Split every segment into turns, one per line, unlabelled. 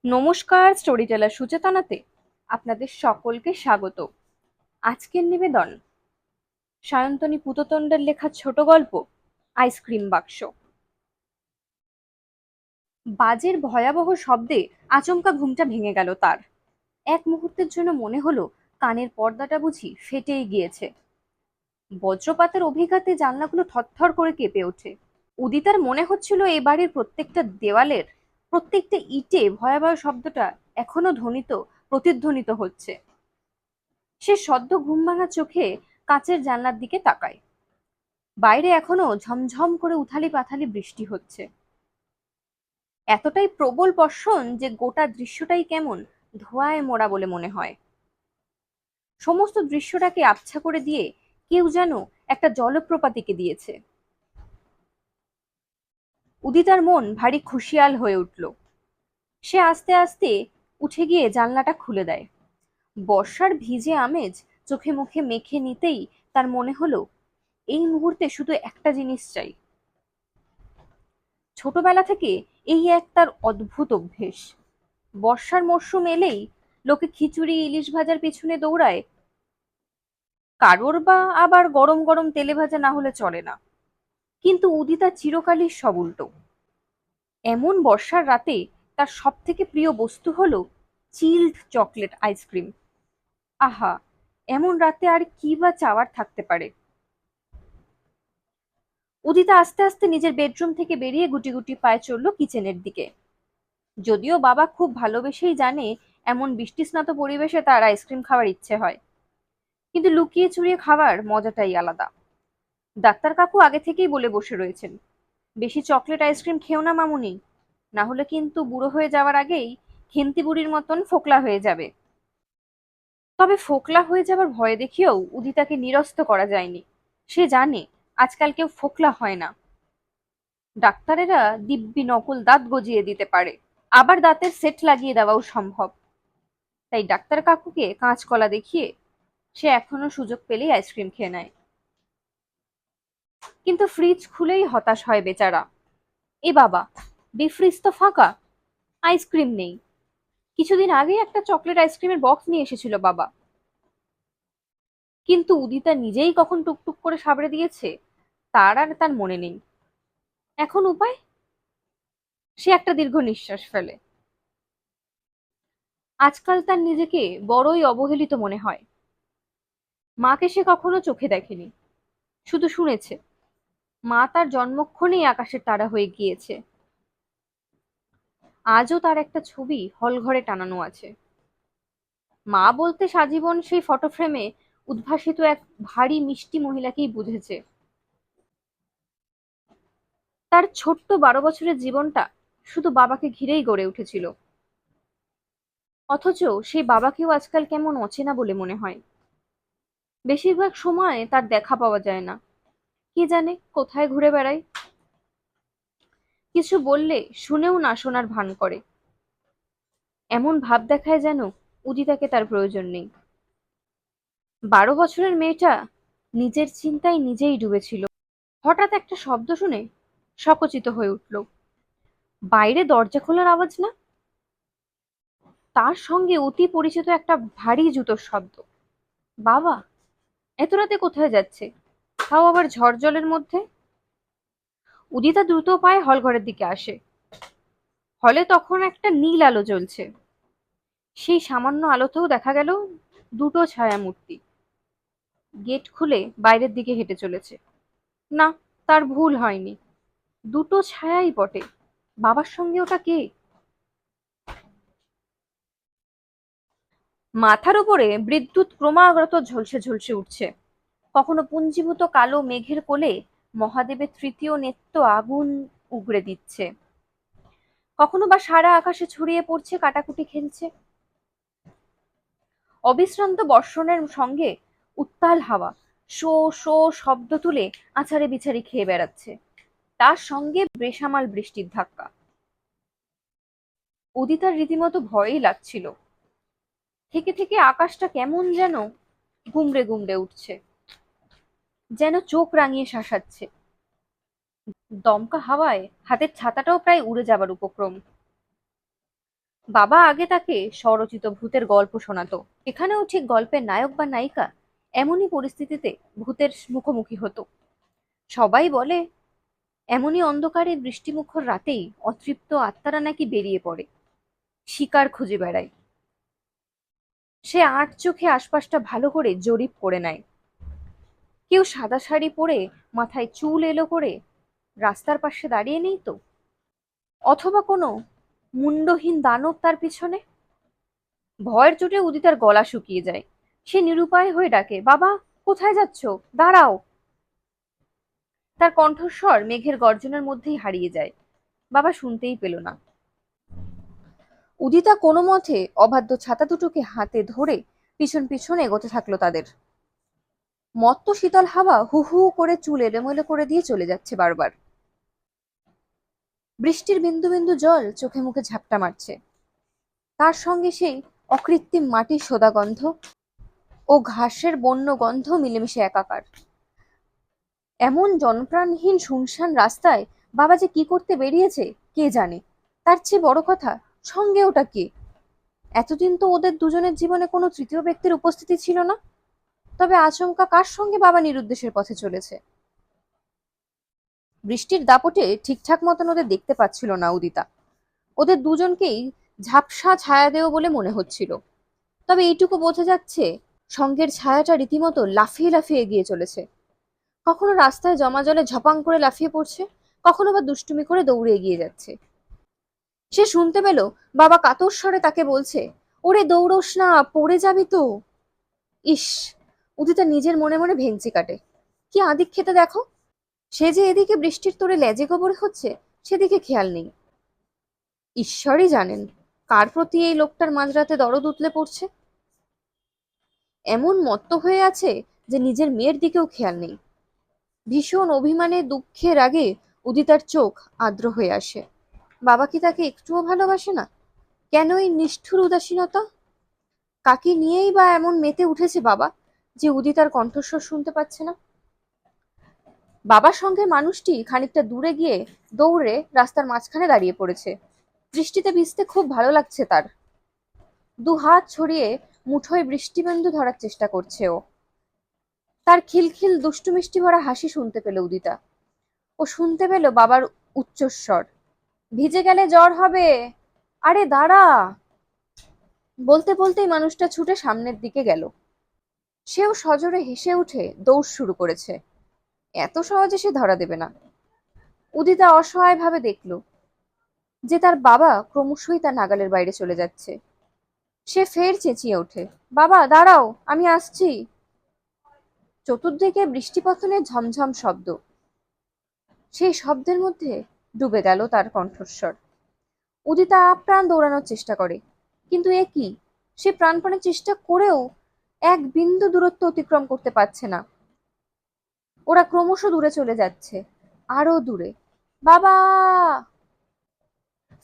নমস্কার, story teller সুচেতনাতে আপনাদের সকলকে স্বাগত। আজকের নিবেদন সায়ন্তনী পুততণ্ডের লেখা ছোট গল্প আইসক্রিম বাক্স। বাজের ভয়াবহ শব্দে আচমকা ঘুমটা ভেঙে গেল তার। এক মুহূর্তের জন্য মনে হলো কানের পর্দাটা বুঝি ফেটেই গিয়েছে। বজ্রপাতের অভিঘাতে জানলাগুলো থরথর করে কেঁপে ওঠে। উদিতার মনে হচ্ছিল এই বাড়ির প্রত্যেকটা দেওয়ালের, প্রত্যেকটা ইটে ভয়াবহ শব্দটা এখনো প্রতিধ্বনিত হচ্ছে। সে সদ্য ঘুম ভাঙা চোখে কাঁচের জানলার দিকে তাকায়। বাইরে এখনো ঝমঝম করে উথালি পাথালি বৃষ্টি হচ্ছে। এতটাই প্রবল বর্ষণ যে গোটা দৃশ্যটাই কেমন ধোঁয়ায় মোড়া বলে মনে হয়। সমস্ত দৃশ্যটাকে আবছা করে দিয়ে কেউ যেন একটা জলপ্রপাতিকে দিয়েছে। উদিতার মন ভারী খুশিয়াল হয়ে উঠল। সে আস্তে আস্তে উঠে গিয়ে জানলাটা খুলে দেয়। বর্ষার ভিজে আমেজ চোখে মুখে মেখে নিতেই তার মনে হলো এই মুহূর্তে শুধু একটা জিনিস চাই। ছোটবেলা থেকে এই এক তার অদ্ভুত অভ্যেস। বর্ষার মরশুম এলেই লোকে খিচুড়ি ইলিশ ভাজার পিছনে দৌড়ায়, কারোর বা আবার গরম গরম তেলে ভাজা না হলে চলে না। কিন্তু উদিতা চিরকালই সব উল্টো। এমন বর্ষার রাতে তার সব থেকে প্রিয় বস্তু হলো চিল্ড চকলেট আইসক্রিম। আহা, এমন রাতে আর কি বা চাওয়ার থাকতে পারে। উদিতা আস্তে আস্তে নিজের বেডরুম থেকে বেরিয়ে গুটি গুটি পায়ে চলল কিচেনের দিকে। যদিও বাবা খুব ভালোবেসেই জানে এমন বৃষ্টিস্নাত পরিবেশে তার আইসক্রিম খাওয়ার ইচ্ছে হয়, কিন্তু লুকিয়ে চুরিয়ে খাওয়ার মজাটাই আলাদা। ডাক্তার কাকু আগে থেকেই বলে বসে রয়েছেন, বেশি চকলেট আইসক্রিম খেও না মামুনি, না হলে কিন্তু বুড়ো হয়ে যাওয়ার আগেই খেন্তি বুড়ির মতন ফোকলা হয়ে যাবে। তবে ফোকলা হয়ে যাবার ভয় দেখিয়েও উদিতাকে নিরস্ত করা যায়নি। সে জানে আজকাল কেউ ফোকলা হয় না। ডাক্তারেরা দিব্যি নকল দাঁত গজিয়ে দিতে পারে, আবার দাঁতের সেট লাগিয়ে দেওয়াও সম্ভব। তাই ডাক্তার কাকুকে কাঁচকলা দেখিয়ে সে এখনো সুযোগ পেলেই আইসক্রিম খেয়ে নেয়। কিন্তু ফ্রিজ খুলেই হতাশ হয় বেচারা। এ বাবা, ডিফ্রিজ তো ফাঁকা, আইসক্রিম নেই। কিছুদিন আগেই একটা চকলেট আইসক্রিমের বক্স নিয়ে এসেছিল বাবা, কিন্তু উদিতা নিজেই কখন টুকটুক করে সাবড়ে দিয়েছে তার আর তার মনে নেই। এখন উপায়? সে একটা দীর্ঘ নিঃশ্বাস ফেলে। আজকাল তার নিজেকে বড়ই অবহেলিত মনে হয়। মাকে সে কখনো চোখে দেখেনি, শুধু শুনেছে মা তার জন্মক্ষণেই আকাশের তারা হয়ে গিয়েছে। আজও তার একটা ছবি হল ঘরে টানানো আছে। মা বলতে সাজীবন সেই ফটো ফ্রেমে উদ্ভাসিত এক ভারী মিষ্টি মহিলাকেই বুঝেছে। তার ছোট্ট 12 বছরের জীবনটা শুধু বাবাকে ঘিরেই গড়ে উঠেছিল, অথচ সেই বাবাকেও আজকাল কেমন অচেনা বলে মনে হয়। বেশিরভাগ সময় তার দেখা পাওয়া যায় না, কে জানে কোথায় ঘুরে বেড়ায়। কিছু বললে শুনেও না শোনার ভান করে, এমন ভাব দেখায় যেন উদিতাকে তার প্রয়োজন নেই। 12 বছরের মেয়েটা নিজের চিন্তায় নিজেই ডুবেছিল। হঠাৎ একটা শব্দ শুনে সচকিত হয়ে উঠল। বাইরে দরজা খোলার আওয়াজ না, তার সঙ্গে অতি পরিচিত একটা ভারী জুতোর শব্দ। বাবা এত রাতে কোথায় যাচ্ছে, তাও আবার ঝড় জলের মধ্যে? উদিতা দ্রুত পায়ে হলঘরের দিকে আসে। হলে তখন একটা নীল আলো জ্বলছে। সেই সামান্য আলোতেও দেখা গেল দুটো ছায়ামূর্তি গেট খুলে বাইরের দিকে হেঁটে চলেছে। না, তার ভুল হয়নি, দুটো ছায়াই বটে। বাবার সঙ্গে ওটা কে? মাথার উপরে বিদ্যুৎ ক্রমাগত ঝলসে ঝলসে উঠছে। কখনো পুঞ্জীভূত কালো মেঘের কোলে মহাদেবের তৃতীয় নেত্য আগুন উগড়ে দিচ্ছে, কখনো বা সারা আকাশে ছড়িয়ে পড়ছে, কাটাকুটি খেলছে। অবিশ্রান্ত বর্ষণের সঙ্গে উত্তাল হাওয়া শো শো শব্দ তুলে আছাড়ে বিছাড়ি খেয়ে বেড়াচ্ছে, তার সঙ্গে বেসামাল বৃষ্টির ধাক্কা। উদিতার রীতিমতো ভয়ই লাগছিল। থেকে থেকে আকাশটা কেমন যেন গুমড়ে গুমড়ে উঠছে, যেন চোখ রাঙিয়ে শাসাচ্ছে। দমকা হাওয়ায় হাতের ছাতাটাও প্রায় উড়ে যাবার উপক্রম। বাবা আগে তাকে স্বরচিত ভূতের গল্প শোনাতো। এখানেও ঠিক গল্পের নায়ক বা নায়িকা এমনই পরিস্থিতিতে ভূতের মুখোমুখি হতো। সবাই বলে এমনই অন্ধকারে বৃষ্টিমুখর রাতেই অতৃপ্ত আত্মারা নাকি বেরিয়ে পড়ে, শিকার খুঁজে বেড়ায়। সে আট চোখে আশপাশটা ভালো করে জরিপ করে নেয়। কেউ সাদা শাড়ি পরে মাথায় চুল এলো করে রাস্তার পাশে দাঁড়িয়ে নেই তো? অথবা কোনো মুন্ডহীন দানব তার পিছনে? ভয়ের চোটে উদিতার গলা শুকিয়ে যায়। সে নিরুপায় হয়ে ডাকে, বাবা, কোথায় যাচ্ছ? দাঁড়াও। তার কণ্ঠস্বর মেঘের গর্জনের মধ্যেই হারিয়ে যায়। বাবা শুনতেই পেল না। উদিতা কোনো মতে অবাধ্য ছাতা দুটোকে হাতে ধরে পিছন পিছন এগোতে থাকলো তাদের। মত্ত শীতল হাওয়া হু হু করে চুল এলোমেলো করে দিয়ে চলে যাচ্ছে বারবার। বৃষ্টির বিন্দু বিন্দু জল চোখে মুখে ঝাপটা মারছে। তার সঙ্গে সেই অকৃত্রিম মাটির সোদা গন্ধ ও ঘাসের বন্য গন্ধ মিলেমিশে একাকার। এমন জনপ্রাণহীন শুনশান রাস্তায় বাবা যে কি করতে বেরিয়েছে কে জানে। তার চেয়ে বড় কথা, সঙ্গে ওটা কে? এতদিন তো ওদের দুজনের জীবনে কোনো তৃতীয় ব্যক্তির উপস্থিতি ছিল না। তবে আচমকা কার সঙ্গে বাবা নিরুদ্দেশের পথে চলেছে? বৃষ্টির দাপটে ঠিকঠাক মতন ওদের দেখতে পাচ্ছিল না উদিতা। ওদের দুজনকেই ঝাপসা ছায়া দেও বলে মনে হচ্ছিল। তবে এইটুকু বোঝা যাচ্ছে, সঙ্গের ছায়াটা রীতিমতো লাফিয়ে লাফিয়ে এগিয়ে চলেছে। কখনো রাস্তায় জমা জলে ঝপাং করে লাফিয়ে পড়ছে, কখনো বা দুষ্টুমি করে দৌড়ে এগিয়ে যাচ্ছে। সে শুনতে পেল বাবা কাতর স্বরে তাকে বলছে, ওরে দৌড়োস না, পড়ে যাবি তো। ইস! উদিতা নিজের মনে মনে ভেঙচি কাটে। কি আদিক খেতে দেখো! সে যে এদিকে বৃষ্টির তোড়ে লেজে গোবরে হচ্ছে সেদিকে খেয়াল নেই। ঈশ্বরই জানেন কার প্রতি এই লোকটার মাঝরাতে দরদ উতলে পড়ছে। এমন মত্ত হয়ে আছে যে নিজের মেয়ের দিকেও খেয়াল নেই। ভীষণ অভিমানে দুঃখের আগে উদিতার চোখ আর্দ্র হয়ে আসে। বাবা কি তাকে একটুও ভালোবাসে না? কেন এই নিষ্ঠুর উদাসীনতা? কাকে নিয়েই বা এমন মেতে উঠেছে বাবা যে উদিতার কণ্ঠস্বর শুনতে পাচ্ছে না? বাবার সঙ্গে মানুষটি খানিকটা দূরে গিয়ে দৌড়ে রাস্তার মাঝখানে দাঁড়িয়ে পড়েছে। বৃষ্টিতে ভিজতে খুব ভালো লাগছে তার। দু হাত ছড়িয়ে মুঠোয় বৃষ্টিবিন্দু ধরার চেষ্টা করছে ও। তার খিলখিল দুষ্টু মিষ্টি ভরা হাসি শুনতে পেল উদিতা। ও শুনতে পেল বাবার উচ্চস্বর, ভিজে গেলে জ্বর হবে, আরে দাঁড়া। বলতে বলতেই মানুষটা ছুটে সামনের দিকে গেল। সেও সজোরে হেসে উঠে দৌড় শুরু করেছে। এত সহজে সে ধরা দেবে না। উদিতা অসহায় ভাবে দেখল যে তার বাবা ক্রমশই তার নাগালের বাইরে চলে যাচ্ছে। সে ফের চেঁচিয়ে ওঠে, বাবা দাঁড়াও, আমি আসছি। চতুর্দিকে বৃষ্টিপতনের ঝমঝম শব্দ। সেই শব্দের মধ্যে ডুবে গেল তার কণ্ঠস্বর। উদিতা আপ্রাণ দৌড়ানোর চেষ্টা করে, কিন্তু এ কি! সে প্রাণপণে চেষ্টা করেও এক বিন্দু দূরত্ব অতিক্রম করতে পারছে না। ওরা ক্রমশ দূরে চলে যাচ্ছে, আরো দূরে। বাবা!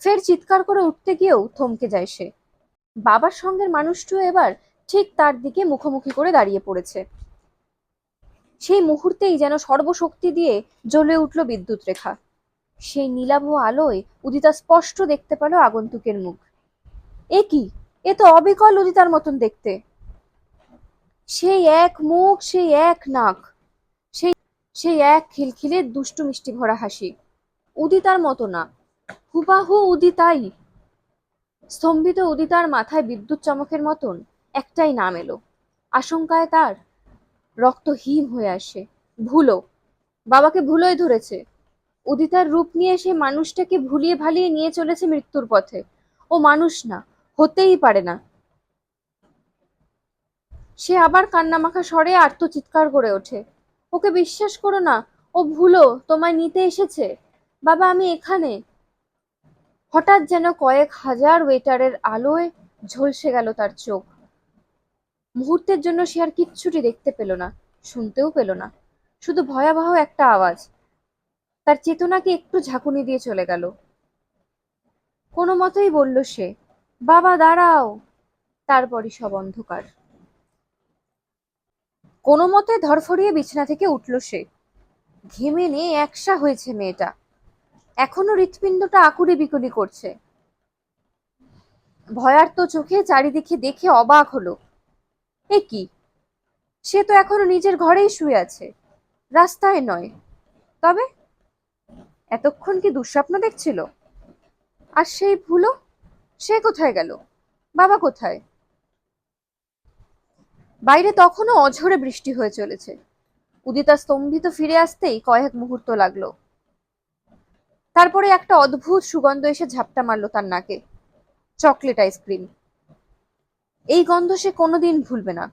ফের চিৎকার করে উঠতে গিয়েও থমকে যায় সে। বাবার সঙ্গের মানুষটিও এবার ঠিক তার দিকে মুখোমুখি করে দাঁড়িয়ে পড়েছে। সেই মুহূর্তেই যেন সর্বশক্তি দিয়ে জ্বলে উঠল বিদ্যুৎ রেখা। সেই নীলাভ আলোয় উদিতা স্পষ্ট দেখতে পেল আগন্তুকের মুখ। এ কি! এ তো অবিকল উদিতার মতন দেখতে। সেই এক মুখ, সেই এক নাক, সেই সেই এক খিলখিলে দুষ্টু মিষ্টি ভরা হাসি। উদিতার মতো না, হুবাহু উদিতাই। স্তম্ভিত উদিতার মাথায় বিদ্যুৎ চমকের মতন একটাই নাম এলো। আশঙ্কায় তার রক্ত হিম হয়ে আসে। ভুলো! বাবাকে ভুলোই ধরেছে। উদিতার রূপ নিয়ে সে মানুষটাকে ভুলিয়ে ভালিয়ে নিয়ে চলেছে মৃত্যুর পথে। ও মানুষ না, হতেই পারে না। সে আবার কান্নামাখা স্বরে আর্তচিৎকার করে ওঠে, ওকে বিশ্বাস করো না, ও ভুলো তোমায় নিতে এসেছে। বাবা, আমি এখানে। হঠাৎ যেন কয়েক হাজার ওয়েটারের আলোয় ঝলসে গেল তার চোখ। মুহূর্তের জন্য সে আর কিচ্ছুটি দেখতে পেল না, শুনতেও পেল না। শুধু ভয়াবহ একটা আওয়াজ তার চেতনাকে একটু ঝাঁকুনি দিয়ে চলে গেল। কোনো মতেই বলল সে, বাবা দাঁড়াও। তারপরই সব অন্ধকার। কোনো মতে ধরফরিয়ে বিছানা থেকে উঠল সে। ঘেমে নিয়ে একসা হয়েছে মেয়েটা। এখনো হৃৎপিণ্ডটা আকুলি বিকুলি করছে। ভয়ার্ত চোখে চারিদিকে দেখে অবাক হলো। এ কি, সে তো এখনো নিজের ঘরেই শুয়ে আছে, রাস্তায় নয়। তবে এতক্ষণ কি দুঃস্বপ্ন দেখছিল? আর সেই ভুলো, সে কোথায় গেল? বাবা কোথায়? বাইরে তখনও অঝোরে বৃষ্টি হয়ে চলেছে। উদিতা স্তম্ভিত ফিরে আসতেই কয়েক মুহূর্ত লাগলো। তারপরে একটা অদ্ভুত সুগন্ধ এসে ঝাপটা মারলো তার নাকে। Chocolate ice cream. এই গন্ধ সে কোনোদিন ভুলবে না।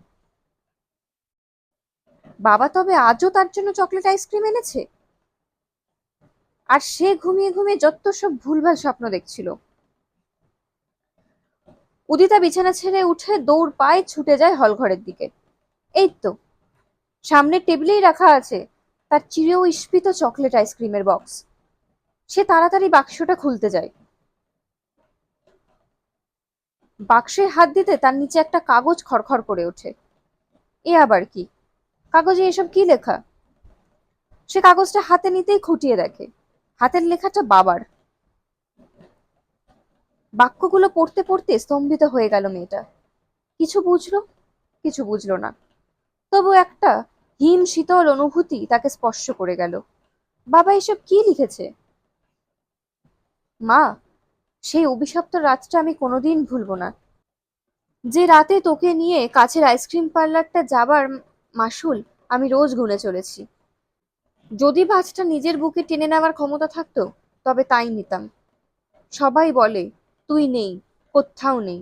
বাবা তবে আজও তার জন্য চকলেট আইসক্রিম এনেছে? আর সে ঘুমিয়ে ঘুমিয়ে যত সব ভুলভাল স্বপ্ন দেখছিল। উদিতা বিছানা ছেড়ে উঠে দৌড় পায়ে ছুটে যায় হলঘরের দিকে। এই তো সামনের টেবিলেই রাখা আছে তার চির ঈপ্সিত চকলেট আইসক্রিমের বক্স। সে তাড়াতাড়ি বাক্সটা খুলতে যায়। বাক্সে হাত দিতে তার নিচে একটা কাগজ খড়খড় করে ওঠে। এ আবার কি? কাগজে এসব কি লেখা? সে কাগজটা হাতে নিতেই খুঁটিয়ে দেখে হাতের লেখাটা বাবার। বাক্যগুলো পড়তে পড়তে স্তম্ভিত হয়ে গেল মেয়েটা। কিছু বুঝলো, কিছু বুঝলো না। তবু একটা হিম শীতল অনুভূতি তাকে স্পর্শ করে গেল। বাবা এসব কি লিখেছে? মা, সেই অভিশপ্ত রাতটা আমি কোনোদিন ভুলবো না। যে রাতে তোকে নিয়ে কাছের আইসক্রিম পার্লারটা যাবার মাসুল আমি রোজ গুনে চলেছি। যদি বাজটা নিজের বুকে টেনে নেওয়ার ক্ষমতা থাকতো তবে তাই নিতাম। সবাই বলে তুই নেই, কোত্থাও নেই,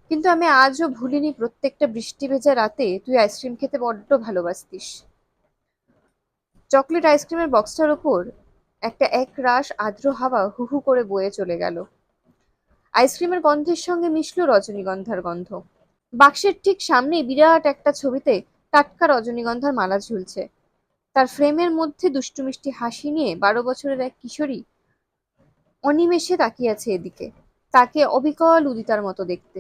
কিন্তু আমি আজও ভুলিনি প্রত্যেকটা বৃষ্টি ভেজা রাতে তুই আইসক্রিম খেতে বড্ড ভালোবাসতিস। চকলেট আইসক্রিমের বক্সটার ওপর একটা একরাশ আর্দ্র হাওয়া হু হু করে বয়ে চলে গেল। আইসক্রিমের গন্ধের সঙ্গে মিশল রজনীগন্ধার গন্ধ। বাক্সের ঠিক সামনে বিরাট একটা ছবিতে টাটকা রজনীগন্ধার মালা ঝুলছে। তার ফ্রেমের মধ্যে দুষ্টু মিষ্টি হাসি নিয়ে 12 বছরের এক কিশোরী অনিমেষে তাকিয়ে আছে এদিকে। তাকে অবিকল উদিতার মতো দেখতে।